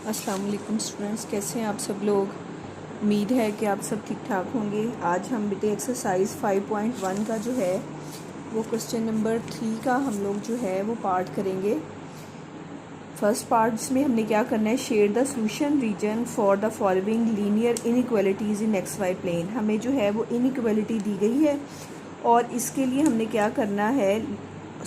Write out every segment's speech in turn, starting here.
अस्सलाम वालेकुम स्टूडेंट्स, कैसे हैं आप सब लोग। उम्मीद है कि आप सब ठीक ठाक होंगे। आज हम बेटे एक्सरसाइज 5.1 का जो है वो क्वेश्चन नंबर 3 का हम लोग जो है वो पार्ट करेंगे। फर्स्ट पार्ट इसमें हमने क्या करना है, shade the solution region for the following linear inequalities in X Y plane. हमें जो है वो इनइक्वालिटी दी गई है और इसके लिए हमने क्या करना है,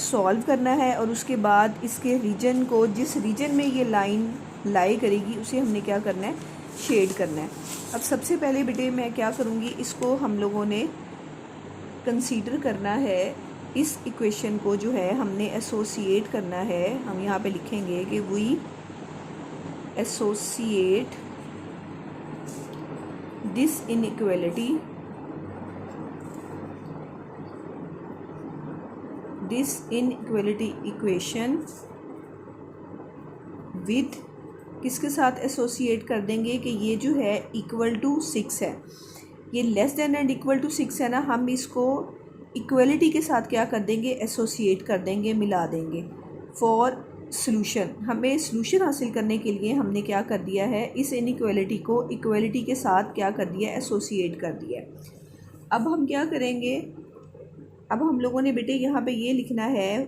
सॉल्व करना है और उसके बाद इसके रीजन को, जिस रीजन में ये लाइन लाई करेगी उसे हमने क्या करना है, शेड करना है। अब सबसे पहले बेटे मैं क्या करूँगी, इसको हम लोगों ने कंसीडर करना है। इस इक्वेशन को जो है हमने एसोसिएट करना है। हम यहाँ पे लिखेंगे कि we associate this inequality equation with, किसके साथ एसोसिएट कर देंगे कि ये जो है इक्वल टू 6 है, ये less than and equal to 6 है ना, हम इसको इक्वलिटी के साथ क्या कर देंगे, एसोसिएट कर देंगे, मिला देंगे। फॉर सॉल्यूशन, हमें सॉल्यूशन हासिल करने के लिए हमने क्या कर दिया है, इस इनइक्वालिटी को इक्वलिटी के साथ क्या कर दिया, एसोसिएट कर दिया। अब हम क्या करेंगे, अब हम लोगों ने बेटे यहाँ पे ये लिखना है,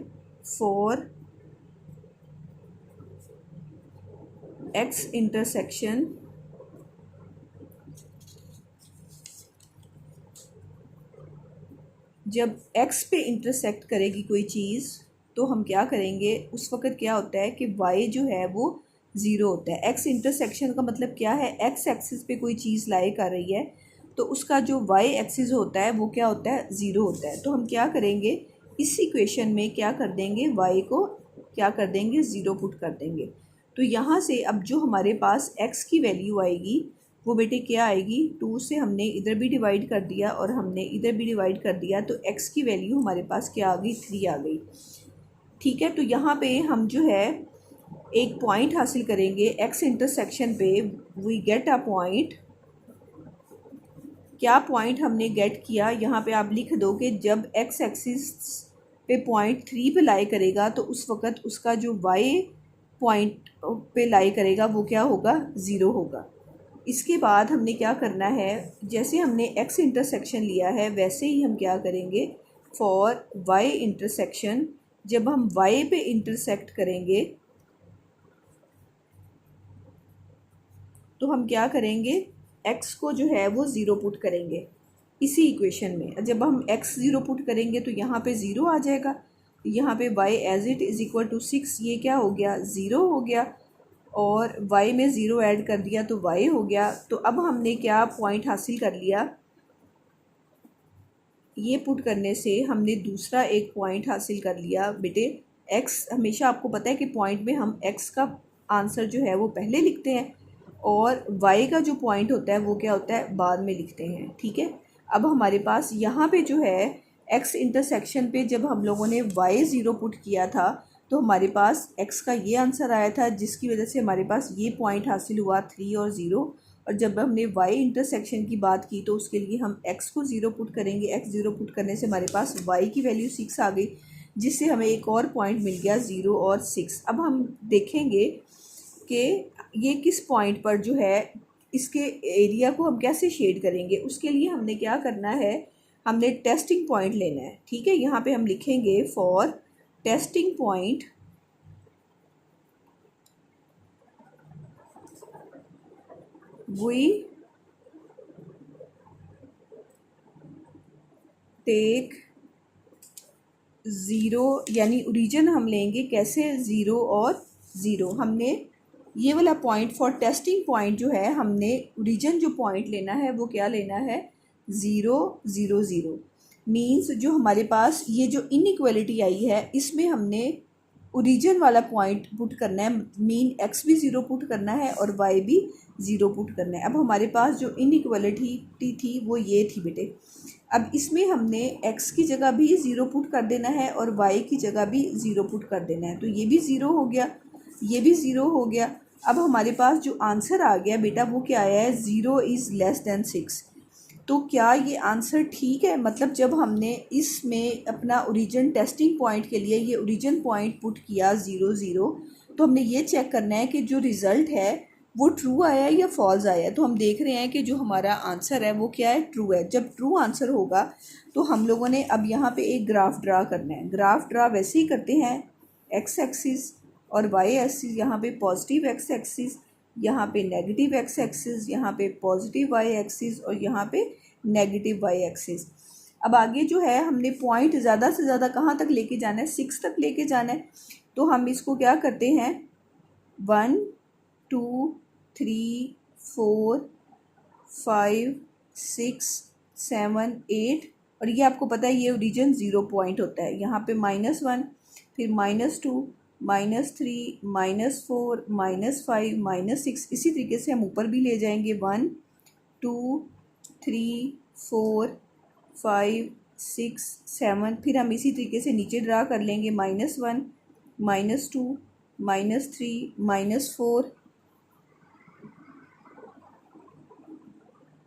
फॉर एक्स इंटरसेक्शन जब x पे इंटरसेक्ट करेगी कोई चीज़ तो हम क्या करेंगे, उस वक़्त क्या होता है कि y जो है वो ज़ीरो होता है। x इंटरसेक्शन का मतलब क्या है, x एक्सिस पे कोई चीज़ लाई कर रही है तो उसका जो y एक्सिस होता है वो क्या होता है, ज़ीरो होता है। तो हम क्या करेंगे, इस इक्वेशन में क्या कर देंगे, y को क्या कर देंगे, ज़ीरो पुट कर देंगे। तो यहाँ से अब जो हमारे पास x की वैल्यू आएगी वो बेटे क्या आएगी, 2 से हमने इधर भी डिवाइड कर दिया और हमने इधर भी डिवाइड कर दिया तो x की वैल्यू हमारे पास क्या आ गई, 3 आ गई। ठीक है, तो यहाँ पे हम जो है एक पॉइंट हासिल करेंगे x इंटरसेक्शन पे। वी गेट अ पॉइंट, क्या पॉइंट हमने गेट किया, यहाँ पे आप लिख दो कि जब x एक्सिस पे पॉइंट 3 पे लाई करेगा तो उस वक़्त उसका जो y पॉइंट पे लाई करेगा वो क्या होगा, ज़ीरो होगा। इसके बाद हमने क्या करना है, जैसे हमने x इंटरसेक्शन लिया है वैसे ही हम क्या करेंगे, फॉर y इंटरसेक्शन जब हम y पे इंटरसेक्ट करेंगे तो हम क्या करेंगे, x को जो है वो ज़ीरो पुट करेंगे इसी इक्वेशन में। जब हम x ज़ीरो पुट करेंगे तो यहाँ पे ज़ीरो आ जाएगा, यहाँ पे y as it is equal to 6, ये क्या हो गया, ज़ीरो हो गया और y में ज़ीरो ऐड कर दिया तो y हो गया। तो अब हमने क्या पॉइंट हासिल कर लिया, ये पुट करने से हमने दूसरा एक पॉइंट हासिल कर लिया। बेटे x, हमेशा आपको पता है कि पॉइंट में हम x का आंसर जो है वो पहले लिखते हैं और y का जो पॉइंट होता है वो क्या होता है, बाद में लिखते हैं। ठीक है, अब हमारे पास यहाँ पे जो है x इंटरसेक्शन पे जब हम लोगों ने y ज़ीरो पुट किया था तो हमारे पास x का ये आंसर आया था, जिसकी वजह से हमारे पास ये पॉइंट हासिल हुआ 3 और 0। और जब हमने y इंटरसेक्शन की बात की तो उसके लिए हम x को ज़ीरो पुट करेंगे। x ज़ीरो पुट करने से हमारे पास y की वैल्यू 6 आ गई, जिससे हमें एक और पॉइंट मिल गया, 0 और 6। अब हम देखेंगे कि ये किस पॉइंट पर जो है इसके एरिया को हम कैसे शेड करेंगे। उसके लिए हमने क्या करना है, हमने टेस्टिंग पॉइंट लेना है। ठीक है, यहाँ पे हम लिखेंगे for testing point we take zero, यानी ओरिजिन हम लेंगे कैसे, ज़ीरो और ज़ीरो। हमने ये वाला पॉइंट फॉर टेस्टिंग पॉइंट जो है, हमने ओरिजिन जो पॉइंट लेना है वो क्या लेना है, 0 0 0। मीन्स जो हमारे पास ये जो इनइक्वालिटी आई है इसमें हमने ओरिजिन वाला पॉइंट पुट करना है, मीन x भी ज़ीरो पुट करना है और y भी ज़ीरो पुट करना है। अब हमारे पास जो इनइक्वालिटी थी वो ये थी बेटे, अब इसमें हमने x की जगह भी ज़ीरो पुट कर देना है और y की जगह भी ज़ीरो पुट कर देना है। तो ये भी ज़ीरो हो गया, ये भी ज़ीरो हो गया। अब हमारे पास जो आंसर आ गया बेटा वो क्या आया है, 0 इज़ लेस दैन 6। तो क्या ये आंसर ठीक है, मतलब जब हमने इसमें अपना ओरिजिन टेस्टिंग पॉइंट के लिए ये ओरिजिन पॉइंट पुट किया 0 0, तो हमने ये चेक करना है कि जो रिज़ल्ट है वो ट्रू आया है या फॉल्स आया है। तो हम देख रहे हैं कि जो हमारा आंसर है वो क्या है, ट्रू है। जब ट्रू आंसर होगा तो हम लोगों ने अब यहाँ पे एक ग्राफ ड्रा करना है। ग्राफ ड्रा वैसे ही करते हैं, एक्स एक्सिस और वाई एक्सिस, यहाँ पे पॉजिटिव एक्स एक्सिस, यहाँ पे नेगेटिव एक्स एक्सिस, यहाँ पे पॉजिटिव वाई एक्सिस और यहाँ पे नेगेटिव वाई एक्सिस। अब आगे जो है हमने पॉइंट ज़्यादा से ज़्यादा कहाँ तक लेके जाना है, 6 तक लेके जाना है। तो हम इसको क्या करते हैं, 1 2 3 4 5 6 7 8, और ये आपको पता है ये ओरिजिन 0 पॉइंट होता है। यहाँ पे -1, फिर -2, -3, -4, -5, -6, इसी तरीके से हम ऊपर भी ले जाएंगे, 1 2 3 4 5 6 7, फिर हम इसी तरीके से नीचे ड्रा कर लेंगे, -1, -2, -3, -4,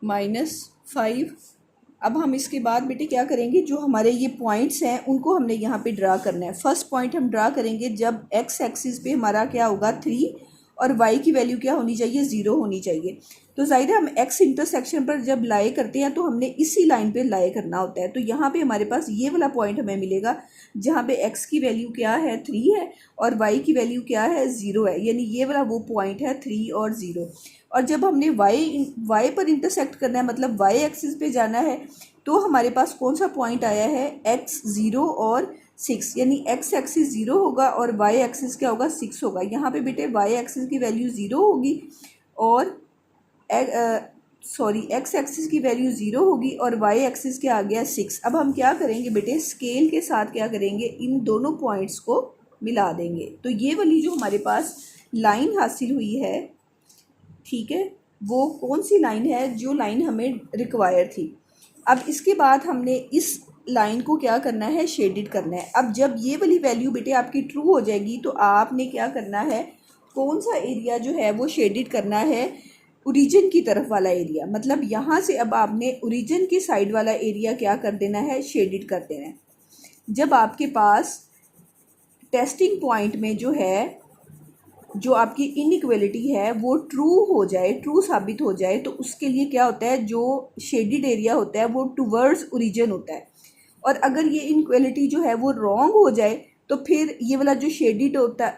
-5। अब हम इसके बाद बेटे क्या करेंगे, जो हमारे ये पॉइंट्स हैं उनको हमने यहाँ पे ड्रा करना है। फर्स्ट पॉइंट हम ड्रा करेंगे जब एक्स एक्सिस पे हमारा क्या होगा, 3, और वाई की वैल्यू क्या होनी चाहिए, 0 होनी चाहिए। तो ज़ाहिर है हम एक्स इंटरसेक्शन पर जब लाई करते हैं तो हमने इसी लाइन पे लाई करना होता है। तो यहाँ पे हमारे पास ये वाला पॉइंट हमें मिलेगा जहाँ पे एक्स की वैल्यू क्या है, 3 है, और वाई की वैल्यू क्या है, 0 है। यानी ये वाला वो पॉइंट है, 3 और 0। और जब हमने वाई पर इंटरसेक्ट करना है, मतलब वाई एक्सिस पे जाना है, तो हमारे पास कौन सा पॉइंट आया है, x 0 और 6, यानी x एक्सिस 0 होगा और y एक्सिस क्या होगा, 6 होगा। यहाँ पे बेटे y एक्सिस की वैल्यू 0 होगी और x एक्सिस की वैल्यू 0 होगी और y एक्सिस क्या आ गया, 6। अब हम क्या करेंगे बेटे, स्केल के साथ क्या करेंगे, इन दोनों पॉइंट्स को मिला देंगे। तो ये वाली जो हमारे पास लाइन हासिल हुई है, ठीक है, वो कौन सी लाइन है, जो लाइन हमें रिक्वायर थी। अब इसके बाद हमने इस लाइन को क्या करना है, शेडिड करना है। अब जब ये वाली वैल्यू बेटे आपकी ट्रू हो जाएगी तो आपने क्या करना है, कौन सा एरिया जो है वो शेडिड करना है, ओरिजिन की तरफ वाला एरिया। मतलब यहाँ से अब आपने ओरिजिन की साइड वाला एरिया क्या कर देना है, शेडिड कर देना है। जब आपके पास टेस्टिंग पॉइंट में जो है, जो आपकी इनइक्वालिटी है वो ट्रू हो जाए, ट्रू साबित हो जाए, तो उसके लिए क्या होता है, जो शेडिड एरिया होता है वो टुवर्ड्स ओरिजिन होता है। और अगर ये इनइक्वालिटी जो है वो रॉन्ग हो जाए तो फिर ये वाला जो शेडिड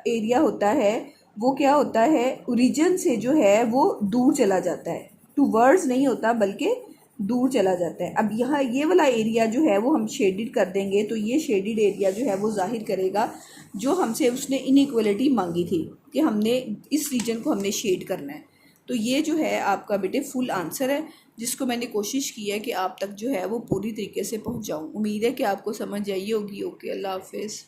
एरिया होता है वो क्या होता है, ओरिजिन से जो है वो दूर चला जाता है, टुवर्ड्स नहीं होता बल्कि दूर चला जाता है। अब यहाँ ये वाला एरिया जो है वो हम शेडिड कर देंगे, तो ये शेडिड एरिया जो है वो जाहिर करेगा जो हमसे उसने इनइक्वालिटी मांगी थी कि हमने इस रीजन को हमने शेड करना है। तो ये जो है आपका बेटे फुल आंसर है, जिसको मैंने कोशिश की है कि आप तक जो है वो पूरी तरीके से पहुँचाऊँ। उम्मीद है कि आपको समझ आई होगी। ओके, अल्लाह हाफिज़।